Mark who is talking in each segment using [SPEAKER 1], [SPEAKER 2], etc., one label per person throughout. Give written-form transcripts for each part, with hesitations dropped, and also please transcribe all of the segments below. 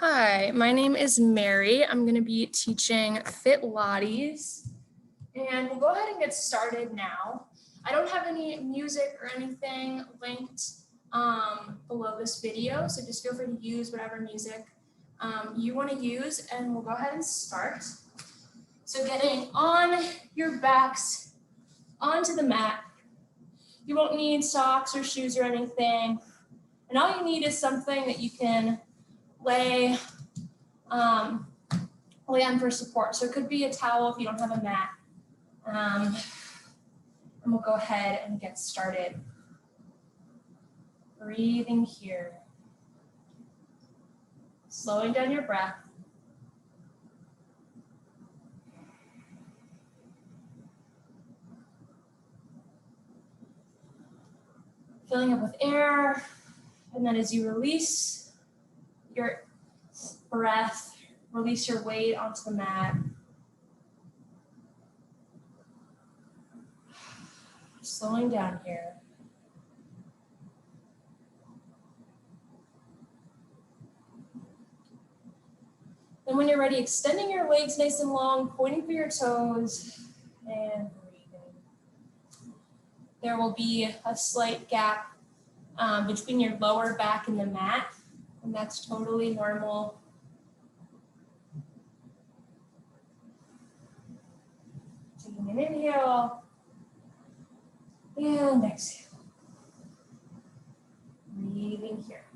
[SPEAKER 1] Hi, my name is Mary. I'm going to be teaching Fitlates, and we'll go ahead and get started now. I don't have any music or anything linked below this video, so just feel free to use whatever music you want to use, and we'll go ahead and start. So getting on your backs onto the mat. You won't need socks or shoes or anything, and all you need is something that you can lay on for support. So it could be a towel if you don't have a mat. And we'll go ahead and get started. Breathing here. Slowing down your breath. Filling up with air. And then as you release your breath, release your weight onto the mat. Slowing down here. Then when you're ready, extending your legs nice and long, pointing for your toes, and breathing. There will be a slight gap between your lower back and the mat, and that's totally normal. Taking an inhale, and exhale. Breathing here.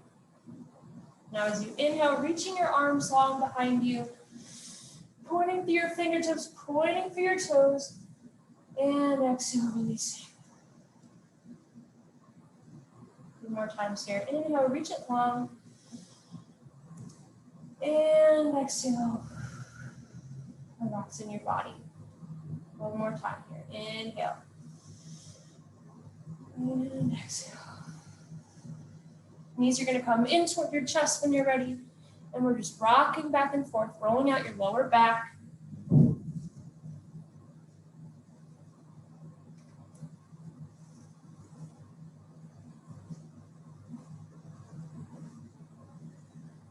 [SPEAKER 1] Now as you inhale, reaching your arms long behind you, pointing through your fingertips, pointing through your toes, and exhale, releasing. A few more times here. Inhale, reach it long, and exhale, relax in your body. One more time here. Inhale, and exhale. Knees are going to come in toward your chest when you're ready. And we're just rocking back and forth, rolling out your lower back.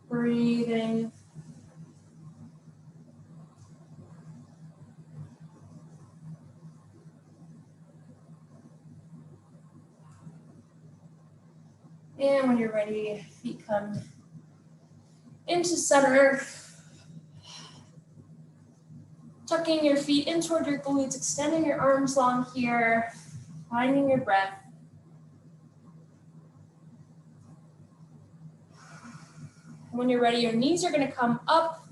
[SPEAKER 1] Breathing. And when you're ready, feet come into center. Tucking your feet in toward your glutes, extending your arms long here, finding your breath. And when you're ready, your knees are going to come up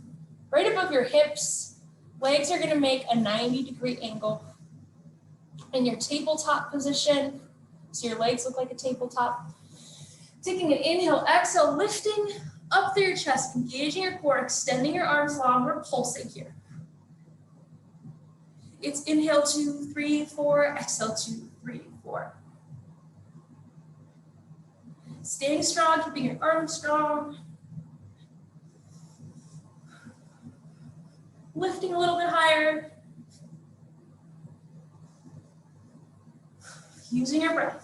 [SPEAKER 1] right above your hips. Legs are going to make a 90-degree angle in your tabletop position. So your legs look like a tabletop. Taking an inhale, exhale, lifting up through your chest, engaging your core, extending your arms long. We're pulsing here. It's inhale 2, 3, 4, exhale 2, 3, 4. Staying strong, keeping your arms strong. Lifting a little bit higher. Using your breath.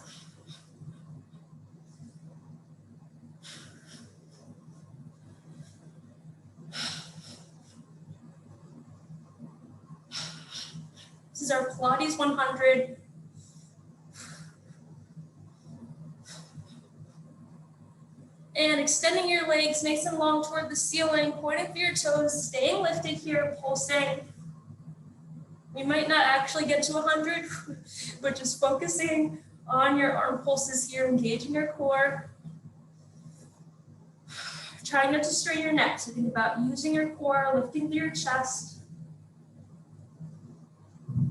[SPEAKER 1] This is our Pilates 100. And extending your legs nice and long toward the ceiling, pointing through your toes, staying lifted here, pulsing. We might not actually get to 100, but just focusing on your arm pulses here, engaging your core. Trying not to strain your neck, so think about using your core, lifting through your chest.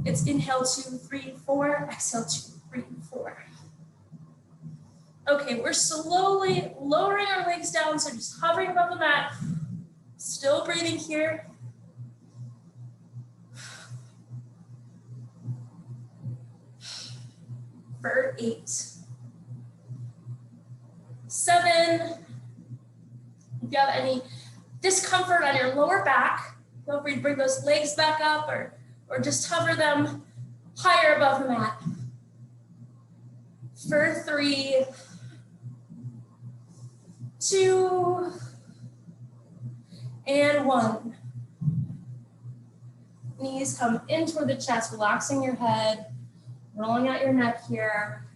[SPEAKER 1] It's inhale 2, 3, 4, exhale 2, 3, 4. Okay, we're slowly lowering our legs down, so just hovering above the mat. Still breathing here. For 8, 7. If you have any discomfort on your lower back, feel free to bring those legs back up or just hover them higher above the mat. For 3, 2, and 1. Knees come in toward the chest, relaxing your head, rolling out your neck here.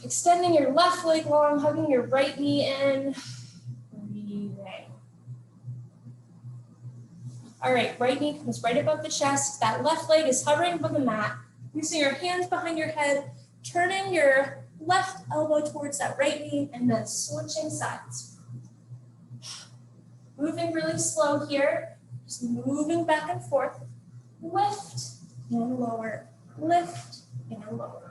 [SPEAKER 1] Extending your left leg long, hugging your right knee in. Breathing. All right, right knee comes right above the chest. That left leg is hovering above the mat. Using your hands behind your head, turning your left elbow towards that right knee, and then switching sides. Moving really slow here, just moving back and forth. Lift and lower, lift and lower.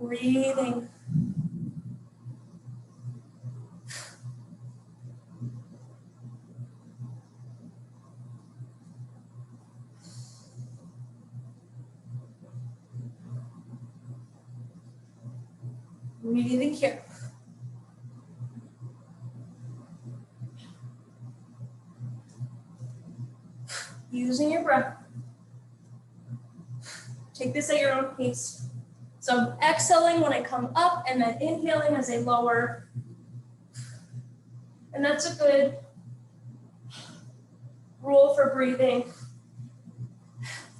[SPEAKER 1] Breathing. Breathing here. Using your breath. Take this at your own pace. So I'm exhaling when I come up and then inhaling as I lower. And that's a good rule for breathing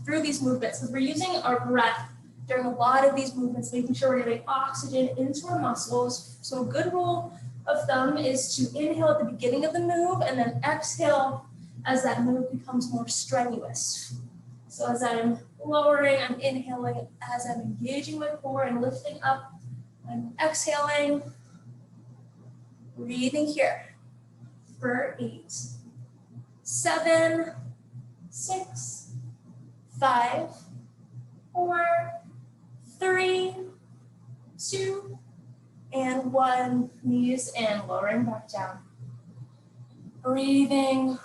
[SPEAKER 1] through these movements, because we're using our breath during a lot of these movements, making sure we're getting oxygen into our muscles. So a good rule of thumb is to inhale at the beginning of the move and then exhale as that move becomes more strenuous. So as I'm lowering, I'm inhaling. As I'm engaging my core and lifting up, I'm exhaling. Breathing here for 8, 7, 6, 5, 4, 3, 2, and 1. Knees in, lowering back down. Breathing.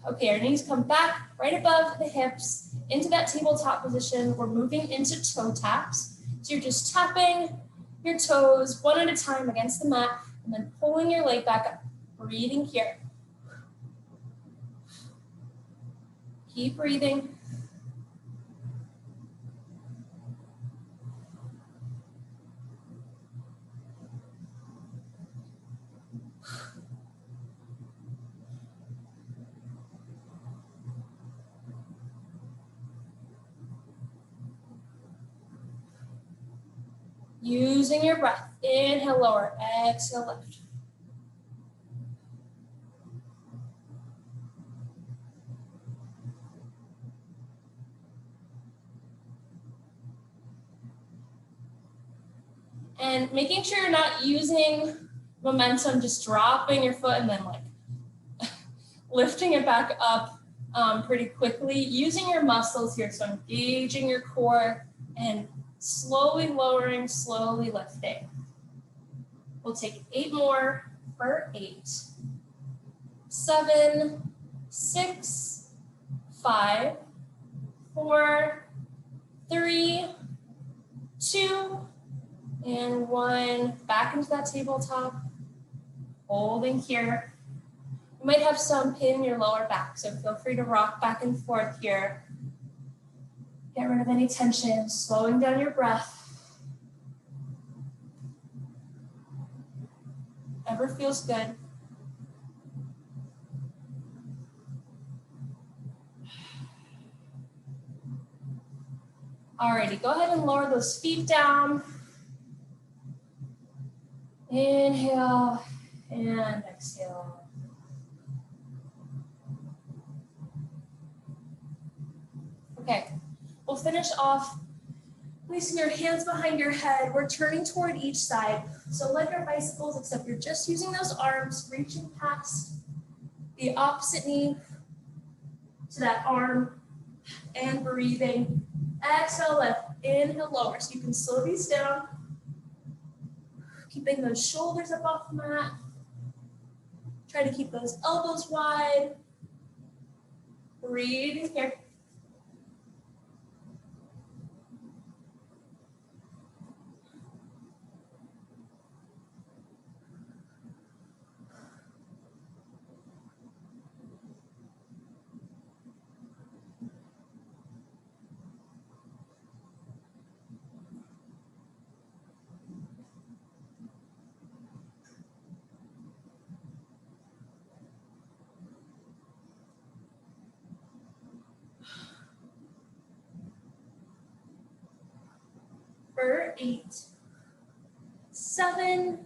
[SPEAKER 1] Okay, our knees come back right above the hips into that tabletop position. We're moving into toe taps. So you're just tapping your toes one at a time against the mat and then pulling your leg back up. Breathing here. Keep breathing. Using your breath. Inhale, lower. Exhale, lift. And making sure you're not using momentum, just dropping your foot and then like lifting it back up pretty quickly. Using your muscles here, so engaging your core and slowly lowering, slowly lifting. We'll take 8 more for 8, 7, 6, 5, 4, 3, 2, and 1. Back into that tabletop. Holding here. You might have some pain in your lower back, so feel free to rock back and forth here. Get rid of any tension, slowing down your breath. Whatever feels good. Alrighty, go ahead and lower those feet down. Inhale and exhale. Okay, we'll finish off placing your hands behind your head. We're turning toward each side. So like our bicycles, except you're just using those arms, reaching past the opposite knee to that arm and breathing. Exhale, lift. Inhale, lower. So you can slow these down. Keeping those shoulders up off the mat. Try to keep those elbows wide. Breathing here. for 8, 7,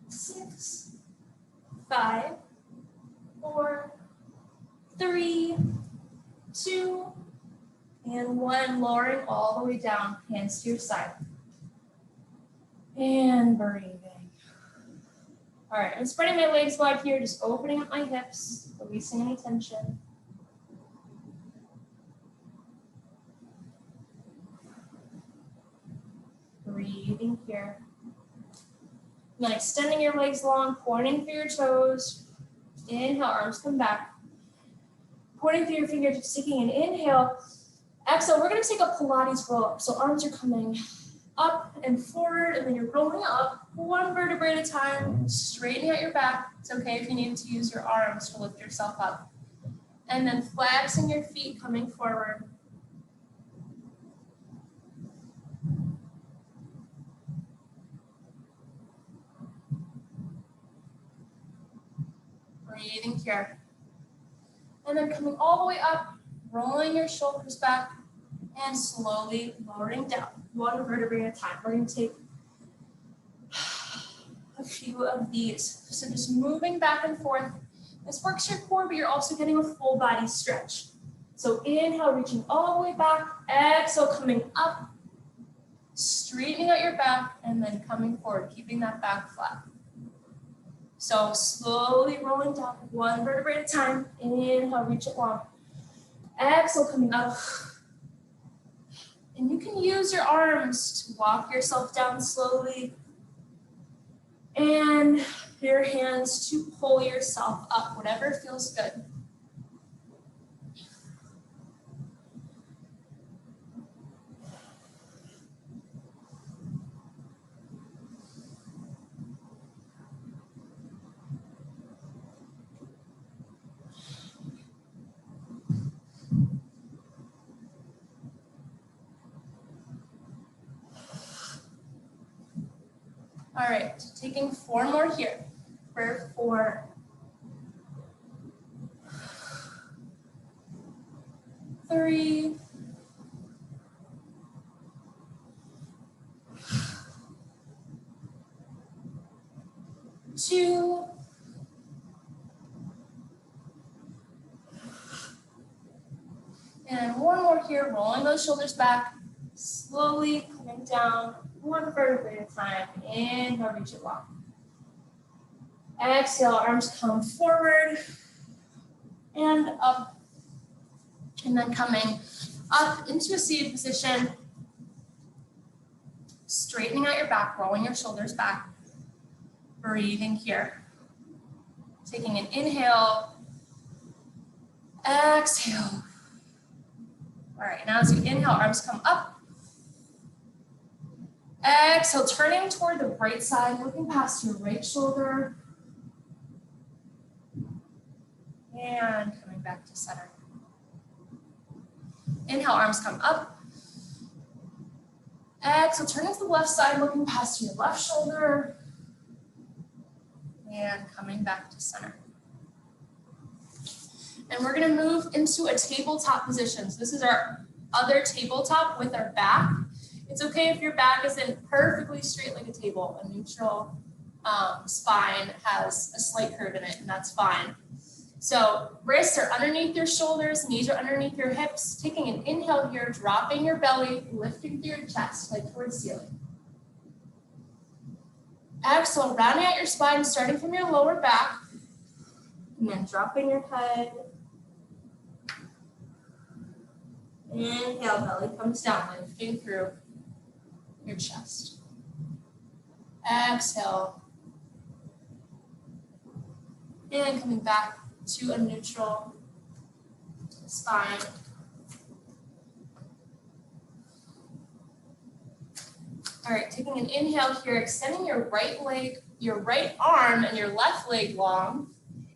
[SPEAKER 1] 6, 5, 4, 3, 2, and 1. Lowering all the way down, hands to your side. And breathing. All right, I'm spreading my legs wide here, just opening up my hips, releasing any tension. Breathing here. And then extending your legs long, pointing through your toes. Inhale, arms come back. Pointing through your fingertips, taking an inhale. Exhale, we're gonna take a Pilates roll up. So arms are coming up and forward, and then you're rolling up 1 vertebrae at a time, straightening out your back. It's okay if you need to use your arms to lift yourself up. And then flexing your feet, coming forward. Breathing here. And then coming all the way up, rolling your shoulders back, and slowly lowering down, 1 vertebrae at a time. We're going to take a few of these. So just moving back and forth. This works your core, but you're also getting a full body stretch. So inhale, reaching all the way back. Exhale, coming up, straightening out your back, and then coming forward, keeping that back flat. So slowly rolling down, 1 vertebrae at a time. Inhale, reach it long. Exhale, coming up. And you can use your arms to walk yourself down slowly. And your hands to pull yourself up, whatever feels good. All right, taking 4 more here. For 4, 3, 2, and 1 more here, rolling those shoulders back, slowly coming down, 1 vertebrae at a time. Inhale, reach it long. Exhale, arms come forward and up, and then coming up into a seated position, straightening out your back, rolling your shoulders back, breathing here. Taking an inhale, exhale. All right, now as you inhale, arms come up. Exhale, turning toward the right side, looking past your right shoulder. And coming back to center. Inhale, arms come up. Exhale, turning to the left side, looking past your left shoulder. And coming back to center. And we're gonna move into a tabletop position. So this is our other tabletop with our back. It's okay if your back isn't perfectly straight like a table. A neutral spine has a slight curve in it, and that's fine. So wrists are underneath your shoulders, knees are underneath your hips. Taking an inhale here, dropping your belly, lifting through your chest, like towards ceiling. Exhale, rounding out your spine, starting from your lower back, and then dropping your head. Inhale, belly comes down, lifting through your chest. Exhale. And coming back to a neutral spine. All right, taking an inhale here, extending your right leg, your right arm, and your left leg long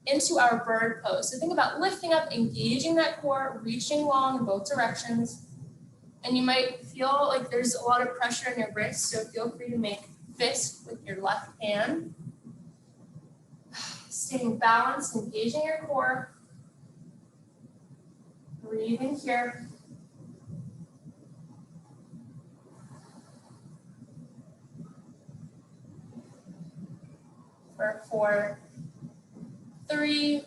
[SPEAKER 1] into our bird pose. So think about lifting up, engaging that core, reaching long in both directions. And you might feel like there's a lot of pressure in your wrists, so feel free to make fist with your left hand. Staying balanced, engaging your core. Breathing here. for 4, 3,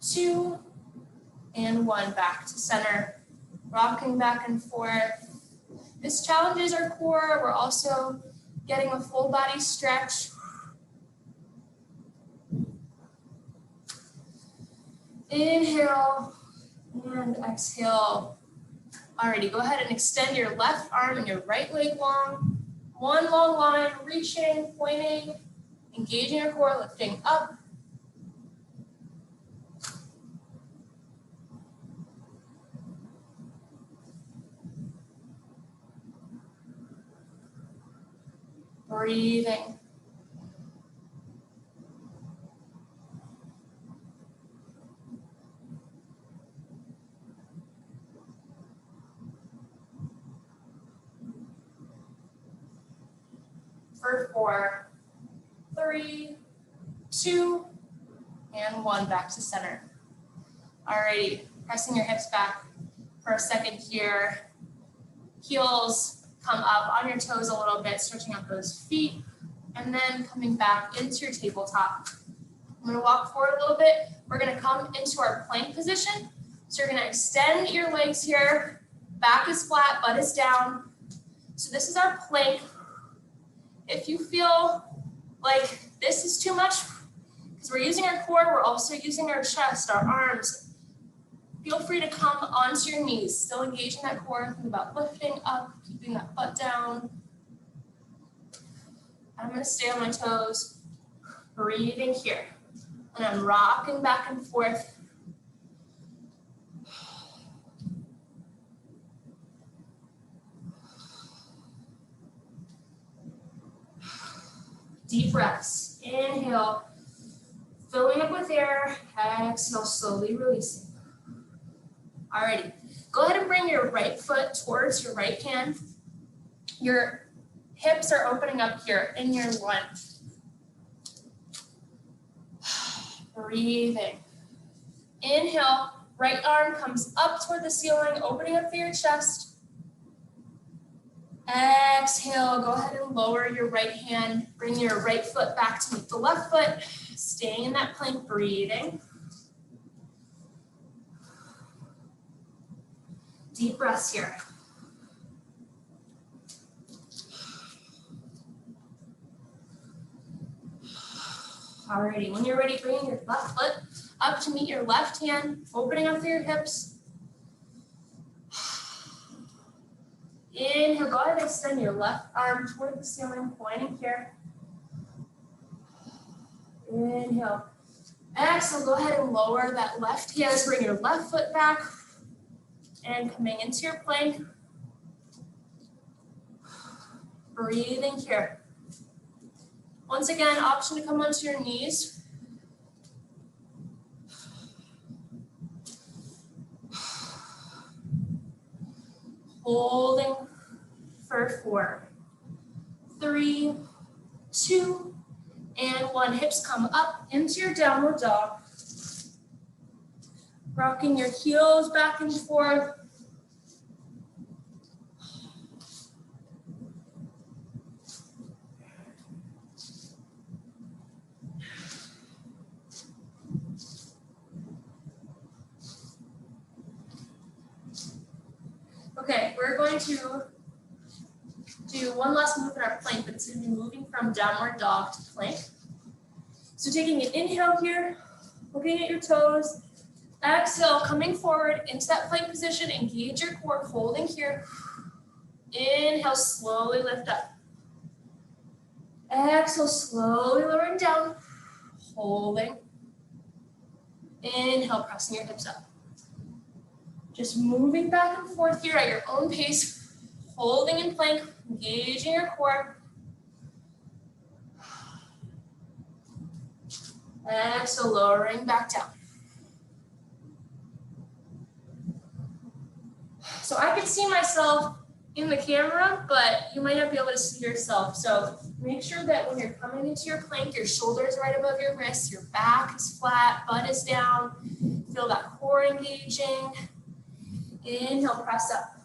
[SPEAKER 1] 2, and 1. Back to center. Rocking back and forth. This challenges our core. We're also getting a full body stretch. Inhale and exhale. Alrighty, go ahead and extend your left arm and your right leg long. One long line, reaching, pointing, engaging your core, lifting up. Breathing. For 4, 3, 2, and 1. Back to center. Alrighty, pressing your hips back for a second here. Heels come up on your toes a little bit, stretching out those feet, and then coming back into your tabletop. I'm gonna walk forward a little bit. We're gonna come into our plank position. So you're gonna extend your legs here. Back is flat, butt is down. So this is our plank. If you feel like this is too much, because we're using our core, we're also using our chest, our arms. Feel free to come onto your knees, still engaging that core, think about lifting up, keeping that butt down. I'm gonna stay on my toes, breathing here. And I'm rocking back and forth. Deep breaths. Inhale, filling up with air. Exhale, slowly releasing. Alrighty, go ahead and bring your right foot towards your right hand. Your hips are opening up here in your lunge. Breathing. Inhale, right arm comes up toward the ceiling, opening up through your chest. Exhale, go ahead and lower your right hand. Bring your right foot back to meet the left foot. Staying in that plank, breathing. Deep breaths here. Alrighty, when you're ready, bringing your left foot up to meet your left hand, opening up through your hips. Inhale, go ahead and extend your left arm toward the ceiling, pointing here. Inhale. Exhale, go ahead and lower that left hand, bring your left foot back, and coming into your plank. Breathing here. Once again, option to come onto your knees. Holding for 4, 3, 2, and 1. Hips come up into your downward dog. Rocking your heels back and forth. Okay, we're going to do one last move in our plank, but it's going to be moving from downward dog to plank. So taking an inhale here, looking at your toes. Exhale, coming forward into that plank position, engage your core, holding here. Inhale, slowly lift up. Exhale, slowly lowering down, holding. Inhale, pressing your hips up. Just moving back and forth here at your own pace, holding in plank, engaging your core. Exhale, lowering back down. So I can see myself in the camera, but you might not be able to see yourself. So make sure that when you're coming into your plank, your shoulders are right above your wrists, your back is flat, butt is down. Feel that core engaging. Inhale, press up.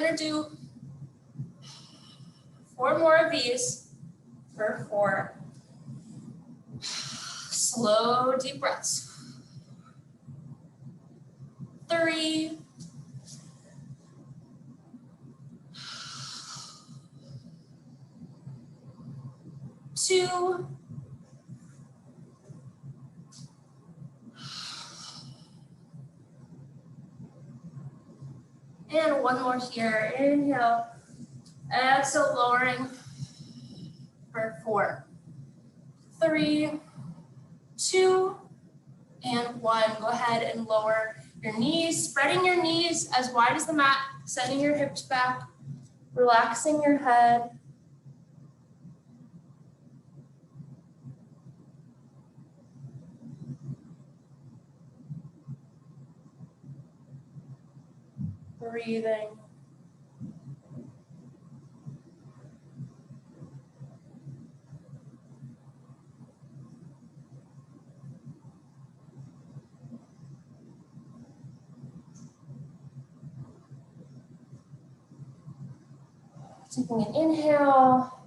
[SPEAKER 1] gonna do 4 more of these for 4 slow, deep breaths. 3, 2, and 1 more here. Inhale, exhale, lowering for 4, 3, 2, and 1. Go ahead and lower your knees, spreading your knees as wide as the mat, sending your hips back, relaxing your head. Breathing. Taking an inhale.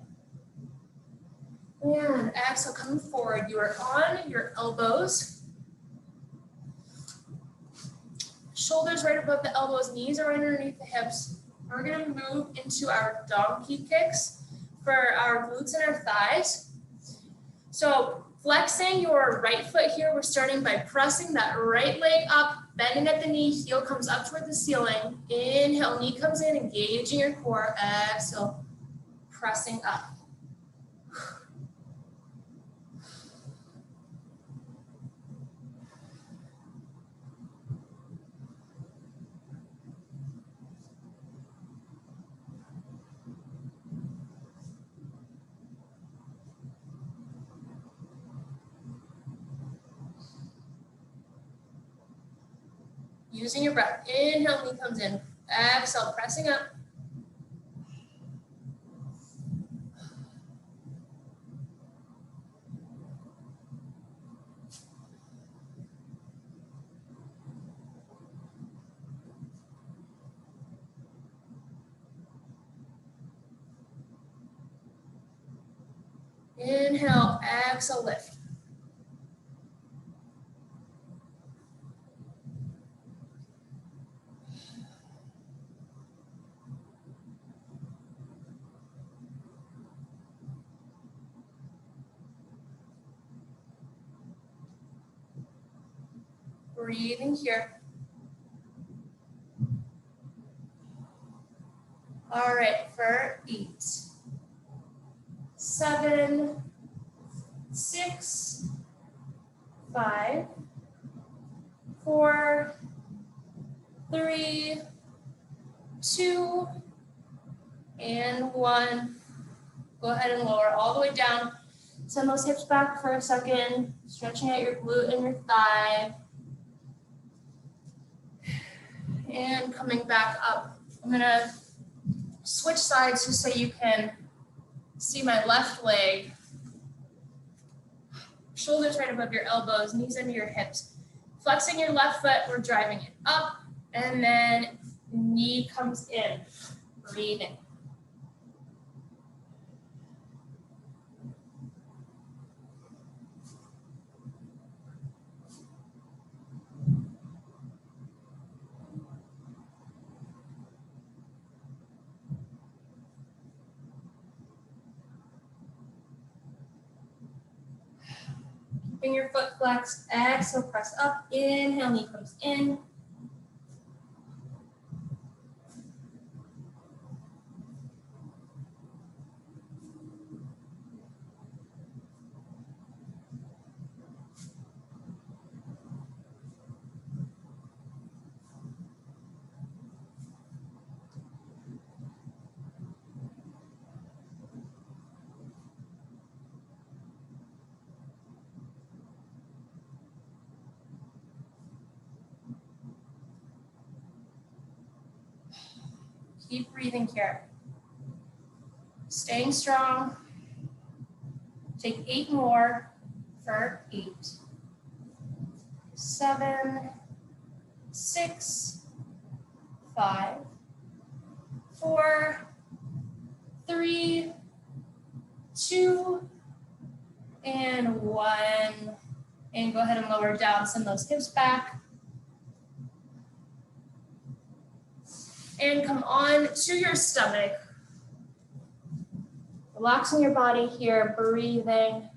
[SPEAKER 1] And exhale, coming forward. You are on your elbows. Shoulders right above the elbows, knees are underneath the hips. We're gonna move into our donkey kicks for our glutes and our thighs. So flexing your right foot here, we're starting by pressing that right leg up, bending at the knee, heel comes up toward the ceiling. Inhale, knee comes in, engaging your core. Exhale, pressing up. Using your breath. Inhale, knee comes in. Exhale, pressing up. Inhale, exhale, lift. Breathing here. All right, for 8, 7, 6, 5, 4, 3, 2, and 1. Go ahead and lower all the way down. Send those hips back for a second, stretching out your glute and your thigh. And coming back up. I'm gonna switch sides just so you can see my left leg. Shoulders right above your elbows, knees under your hips. Flexing your left foot, we're driving it up, and then knee comes in. Breathing. Keeping your foot flexed, exhale, press up, inhale, knee comes in. Keep breathing here. Staying strong. Take 8 more for 8, 7, 6, 5, 4, 3, 2, and 1. And go ahead and lower down, send those hips back. And come on to your stomach. Relaxing your body here, breathing.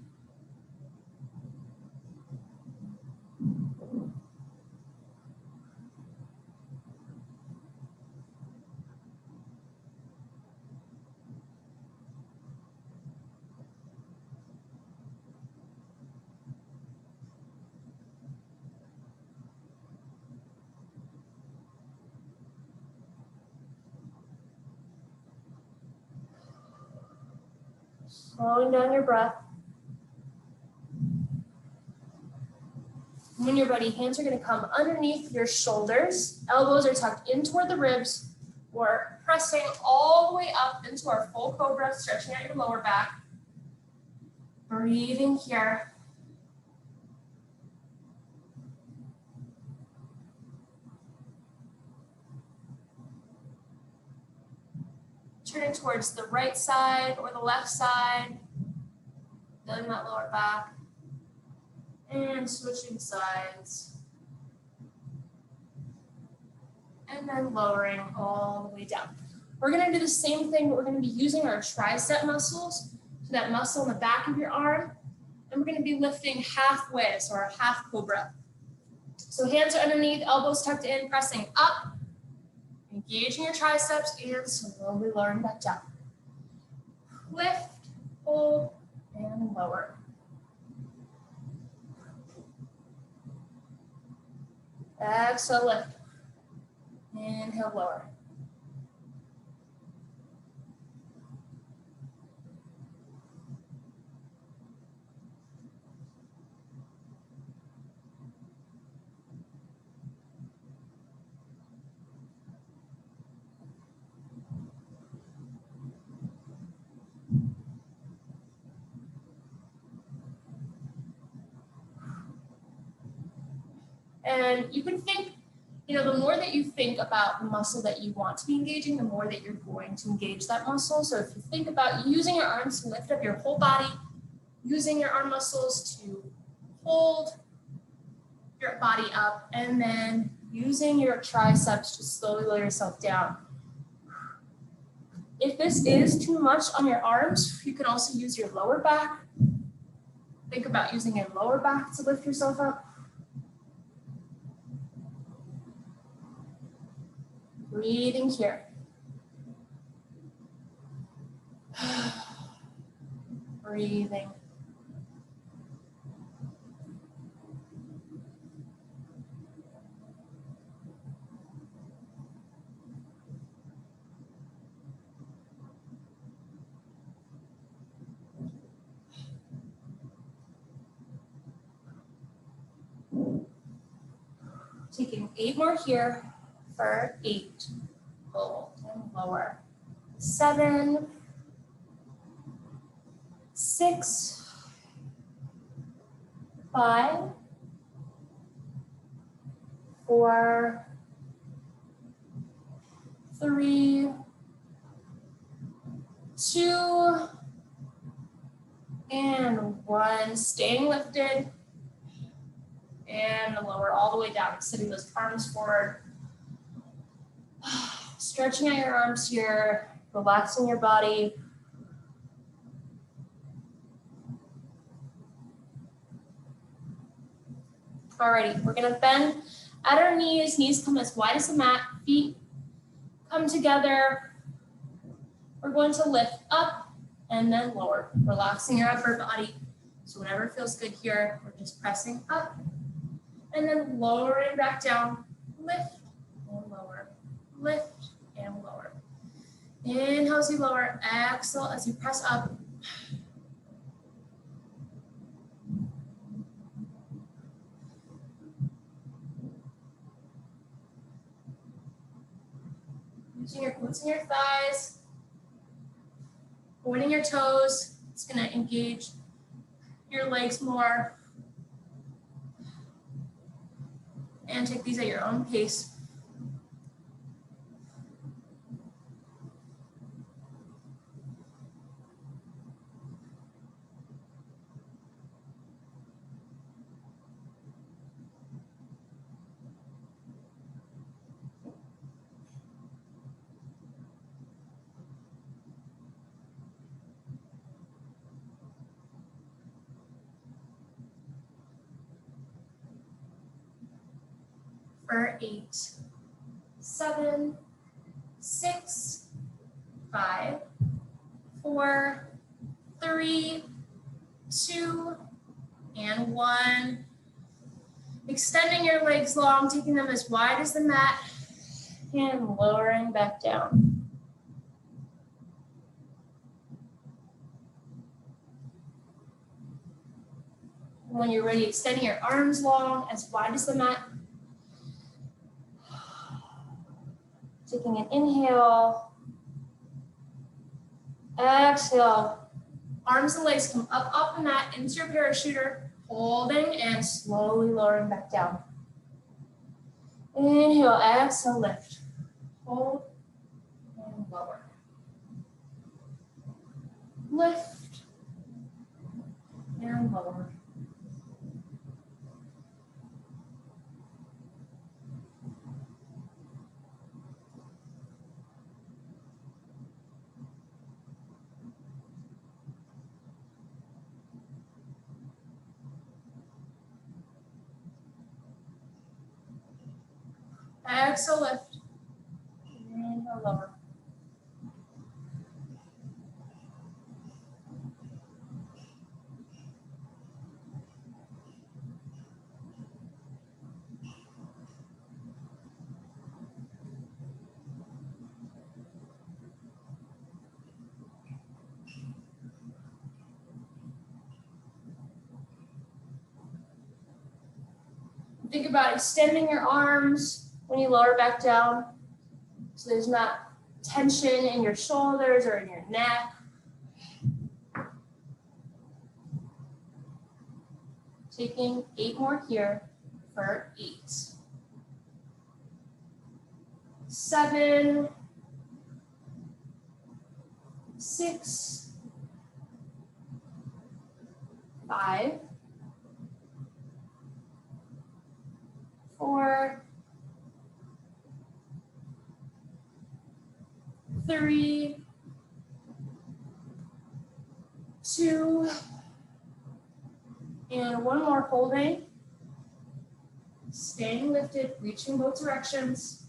[SPEAKER 1] Slowing down your breath. When you're ready, hands are going to come underneath your shoulders. Elbows are tucked in toward the ribs. We're pressing all the way up into our full cobra, stretching out your lower back. Breathing here. Turning towards the right side or the left side. Feeling that lower back. And switching sides. And then lowering all the way down. We're going to do the same thing, but we're going to be using our tricep muscles, so that muscle in the back of your arm, and we're going to be lifting halfway, so our half cobra. So hands are underneath, elbows tucked in, pressing up, engaging your triceps, and slowly lowering back down. Lift, hold, and lower. Exhale, lift. Inhale, lower. And you can think, the more that you think about the muscle that you want to be engaging, the more that you're going to engage that muscle. So if you think about using your arms to lift up your whole body, using your arm muscles to hold your body up, and then using your triceps to slowly lower yourself down. If this is too much on your arms, you can also use your lower back. Think about using your lower back to lift yourself up. Breathing here. Breathing. Taking 8 more here for 8. Hold and lower. 7, 6, 5, 4, 3, 2, and 1. Staying lifted. And lower all the way down, sitting those arms forward. Stretching out your arms here, relaxing your body. Alrighty, we're gonna bend at our knees come as wide as the mat, feet come together. We're going to lift up and then lower, relaxing your upper body. So whenever feels good here, we're just pressing up and then lowering back down, lift and lower, lift and lower. Inhale as you lower, exhale as you press up. Using your glutes and your thighs, pointing your toes. It's going to engage your legs more. And take these at your own pace. for 8, 7, 6, 5, 4, 3, 2, and 1. Extending your legs long, taking them as wide as the mat, and lowering back down. When you're ready, extending your arms long, as wide as the mat. Taking an inhale. Exhale. Arms and legs come up off the mat into your parachuter, holding and slowly lowering back down. Inhale, exhale, lift. Hold and lower. Lift and lower. Exhale, lift. Inhale, lower. Think about extending your arms when you lower back down, so there's not tension in your shoulders or in your neck. Taking 8 more here for 8, 7, 6, 5, 4, 3, 2, and 1 more holding. Staying lifted, reaching both directions.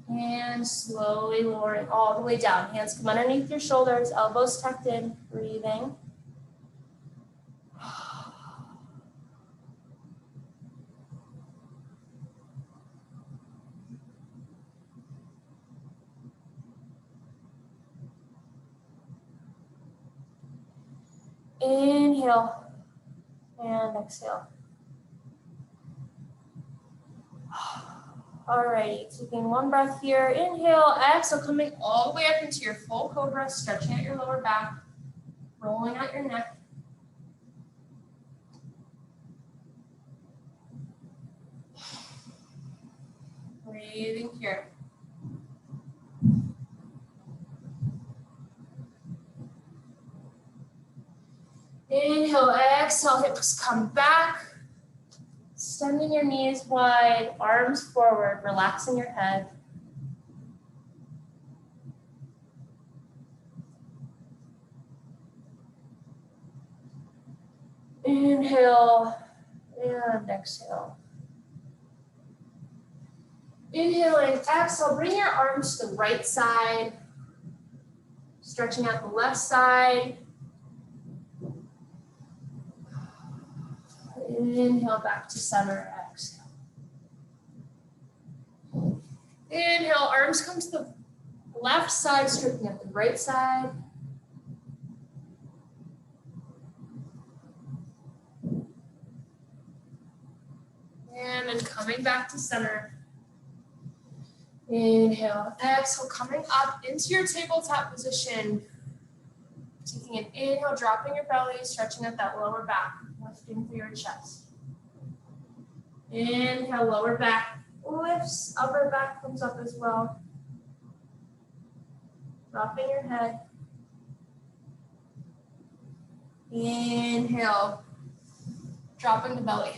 [SPEAKER 1] And slowly lowering all the way down. Hands come underneath your shoulders, elbows tucked in, breathing. Inhale and exhale. Alrighty, taking 1 breath here. Inhale, exhale, coming all the way up into your full cobra, stretching out your lower back, rolling out your neck. Breathing here. Inhale, exhale, hips come back. Extending your knees wide, arms forward, relaxing your head. Inhale and exhale. Inhale and exhale, bring your arms to the right side, stretching out the left side. Inhale back to center, exhale. Inhale, arms come to the left side, stretching out the right side. And then coming back to center. Inhale, exhale, coming up into your tabletop position. Taking an inhale, dropping your belly, stretching out that lower back, lifting through your chest. Inhale, lower back lifts, upper back comes up as well. Dropping your head. Inhale, dropping the belly.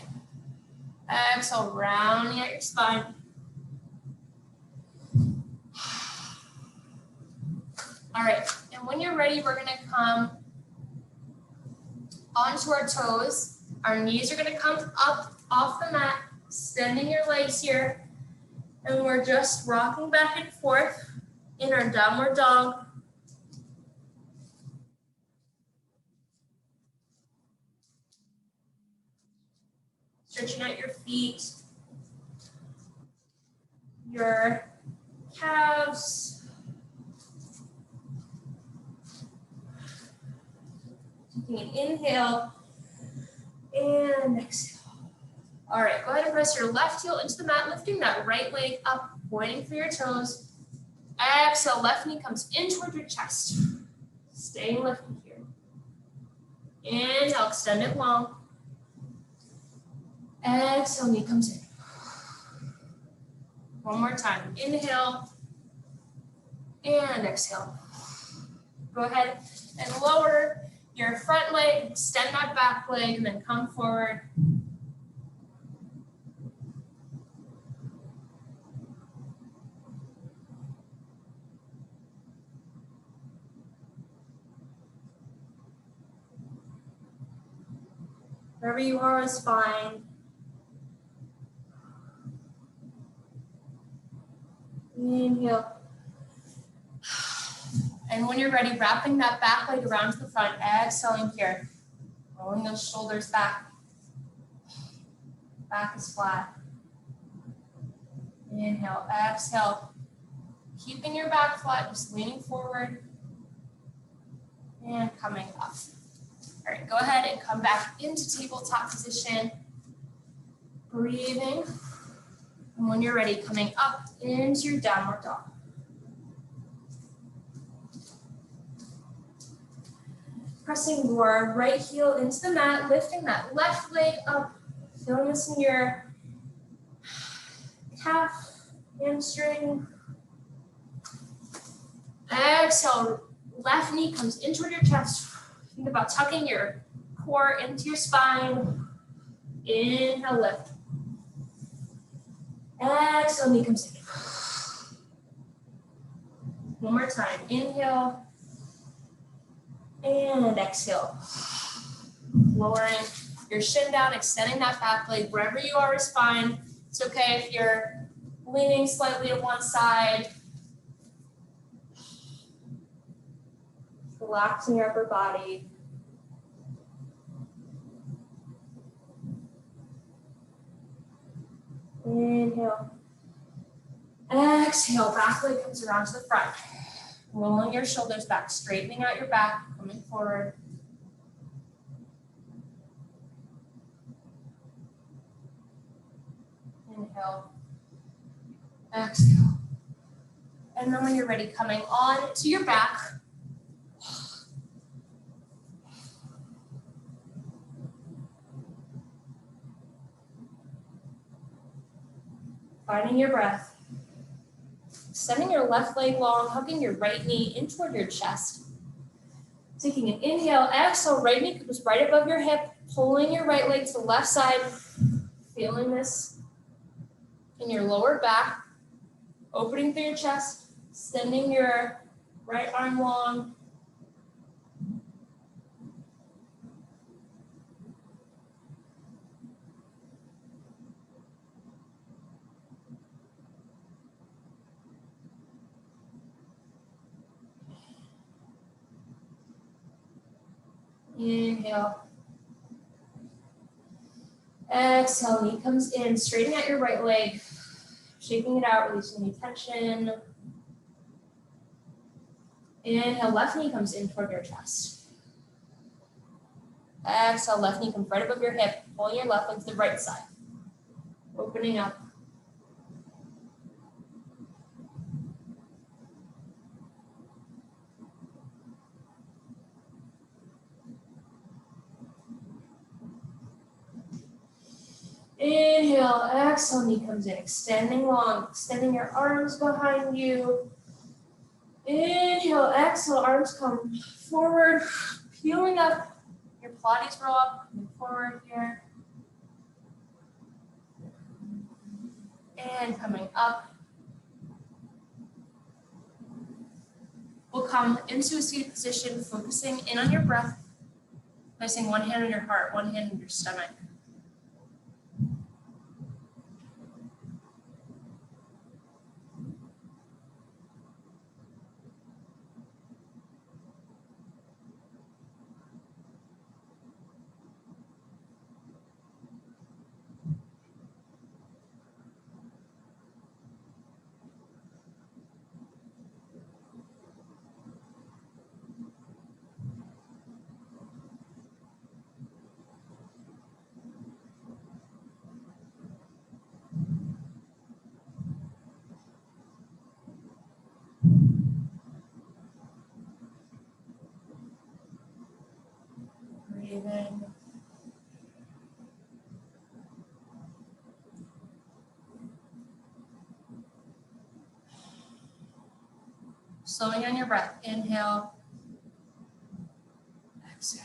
[SPEAKER 1] Exhale, rounding out your spine. All right, and when you're ready, we're gonna come onto our toes. Our knees are gonna come up off the mat, Extending your legs here. And we're just rocking back and forth in our downward dog. Stretching out your feet, your calves. Taking an inhale and exhale. All right, go ahead and press your left heel into the mat, lifting that right leg up, pointing for your toes. Exhale, left knee comes in toward your chest. Staying lifted here. Inhale, extend it long. Exhale, knee comes in. One more time. Inhale and exhale. Go ahead and lower your front leg, extend that back leg, and then come forward. Wherever you are is fine. Inhale. And when you're ready, wrapping that back leg around to the front, exhaling here. Rolling those shoulders back. Back is flat. Inhale, exhale. Keeping your back flat, just leaning forward. And coming up. All right, go ahead and come back into tabletop position. Breathing. And when you're ready, coming up into your downward dog. Pressing your right heel into the mat, lifting that left leg up, feeling this in your calf, hamstring. Exhale, left knee comes in toward your chest. Think about tucking your core into your spine. Inhale, lift. Exhale, knee comes in. One more time. Inhale. And exhale. Lowering your shin down, extending that back leg. Wherever you are is fine. It's okay if you're leaning slightly to one side. Relaxing your upper body. Inhale. Exhale, back leg comes around to the front. Rolling your shoulders back, straightening out your back, coming forward. Inhale. Exhale. And then when you're ready, coming on to your back. Finding your breath. Extending your left leg long, hugging your right knee in toward your chest. Taking an inhale, exhale, right knee goes right above your hip, pulling your right leg to the left side. Feeling this in your lower back, opening through your chest, extending your right arm long. Inhale. Exhale, knee comes in, straighten out your right leg, shaking it out, releasing any tension. Inhale, left knee comes in toward your chest. Exhale, left knee comes right above your hip, pulling your left leg to the right side. Opening up. Inhale, exhale, knee comes in, extending long, extending your arms behind you. Inhale, exhale, arms come forward, peeling up, your Pilates roll up, coming forward here. And coming up. We'll come into a seated position, focusing in on your breath, placing one hand on your heart, one hand on your stomach. breathing. Slowing down your breath. Inhale. Exhale.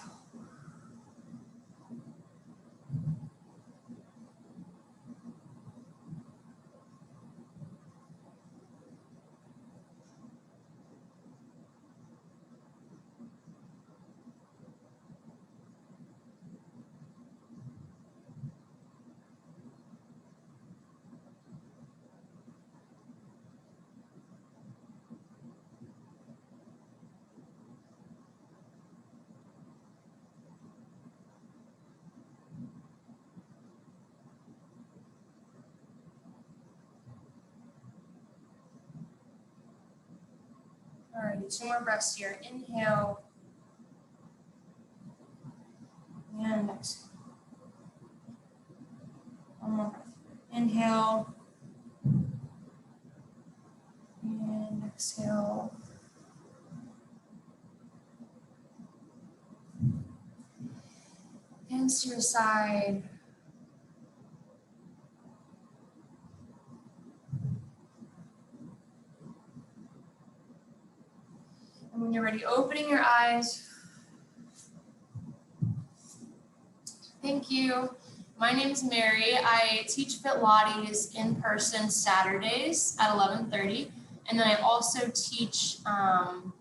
[SPEAKER 1] All right, 2 more breaths here. Inhale. And exhale. 1 more breath. Inhale. And exhale. Hands to your side. And when you're ready, opening your eyes. Thank you. My name is Mary. I teach Fitlates in person Saturdays at 11:30. And then I also teach on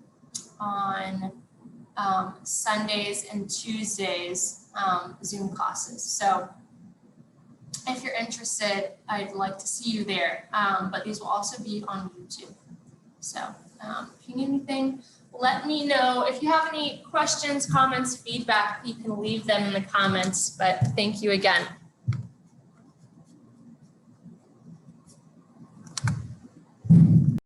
[SPEAKER 1] Sundays and Tuesdays Zoom classes. So if you're interested, I'd like to see you there. But these will also be on YouTube. So if you need anything, let me know. If you have any questions, comments, feedback, you can leave them in the comments. But thank you again.